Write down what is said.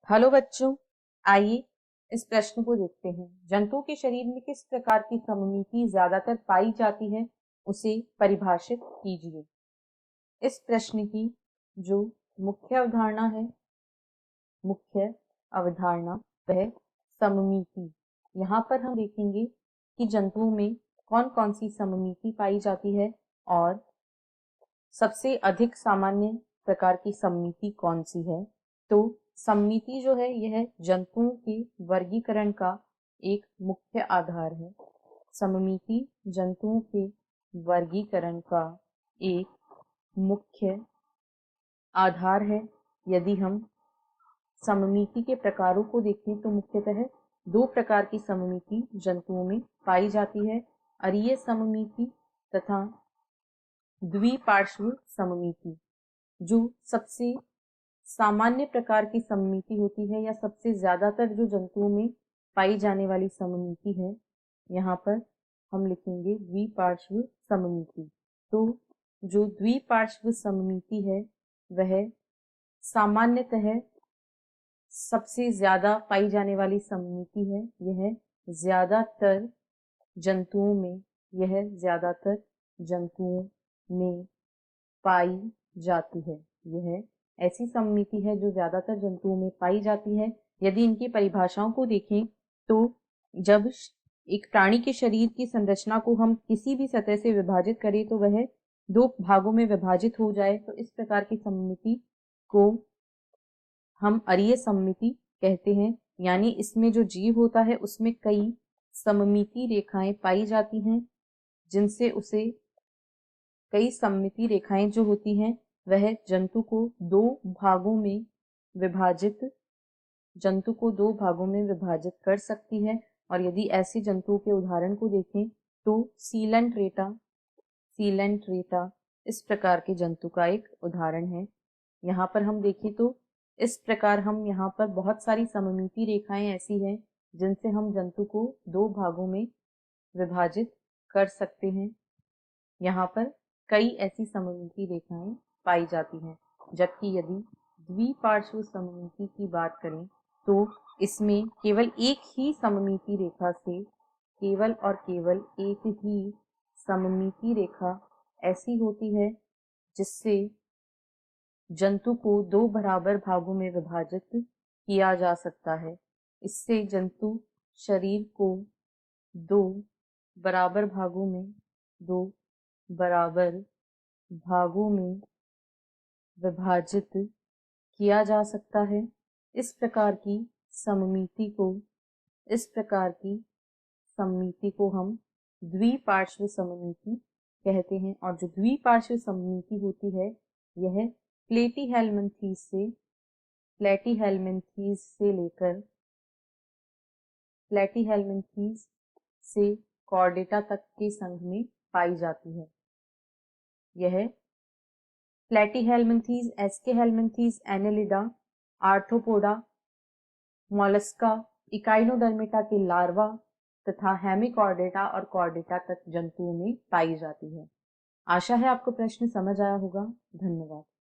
Hello बच्चों, आइए इस प्रश्न को देखते हैं। जंतुओं के शरीर में किस प्रकार की सममिति ज्यादातर पाई जाती है, उसे परिभाषित कीजिए। इस प्रश्न की जो मुख्य अवधारणा है, वह सममिति। यहाँ पर हम देखेंगे कि जंतुओं में कौन कौन सी सममिति पाई जाती है और सबसे अधिक सामान्य प्रकार की सममिति कौन सी है। तो सममिति जो है यह जंतुओं के वर्गीकरण का एक मुख्य आधार है। सममिति जंतुओं के वर्गीकरण का एक मुख्य आधार है। यदि हम सममिति के प्रकारों को देखें तो मुख्यतः दो प्रकार की सममिति जंतुओं में पाई जाती है, अरीय सममिति तथा द्विपार्श्व सममिति। जो सबसे सामान्य प्रकार की सममिति होती है या सबसे ज्यादातर जो जंतुओं में पाई जाने वाली सममिति है, यहाँ पर हम लिखेंगे द्विपार्श्व सममिति। तो जो द्विपार्श्व सममिति है वह सामान्यतः सबसे ज्यादा पाई जाने वाली सममिति है। यह ज्यादातर जंतुओं में पाई जाती है। यह ऐसी सममिति है जो ज्यादातर जंतुओं में पाई जाती है। यदि इनकी परिभाषाओं को देखें तो जब एक प्राणी के शरीर की संरचना को हम किसी भी सतह से विभाजित करें तो वह दो भागों में विभाजित हो जाए, तो इस प्रकार की सममिति को हम अरीय सममिति कहते हैं। यानी इसमें जो जीव होता है उसमें कई सममिति रेखाएं पाई जाती हैं, जिनसे उसे कई सममिति रेखाएं जो होती हैं वह जंतु को दो भागों में विभाजित कर सकती है। और यदि ऐसे जंतुओं के उदाहरण को देखें तो सीलेंट रेटा इस प्रकार के जंतु का एक उदाहरण है। यहाँ पर हम देखें तो इस प्रकार हम यहाँ पर बहुत सारी सममिति रेखाएं ऐसी हैं जिनसे हम जंतु को दो भागों में विभाजित कर सकते हैं। यहाँ पर कई ऐसी सममिति रेखाएं पाई जाती हैं। जबकि यदि द्विपार्श्व सममिति की बात करें तो इसमें केवल एक ही सममिति रेखा ऐसी होती है जिससे जंतु को दो बराबर भागों में विभाजित किया जा सकता है। इससे जंतु शरीर को दो बराबर भागों में विभाजित किया जा सकता है। इस प्रकार की सममिति को हम द्विपार्श्व सममिति कहते हैं। और जो द्विपार्श्व सममिति होती है यह प्लेटीहेल्मिन्थेस से कॉर्डेटा तक के संघ में पाई जाती है। यह platyhelminthes, aschelminthes, annelida, arthropoda, mollusca, echinodermata के लार्वा तथा हेमिकॉर्डेटा और कॉर्डेटा तक जंतुओं में पाई जाती है। आशा है आपको प्रश्न समझ आया होगा। धन्यवाद।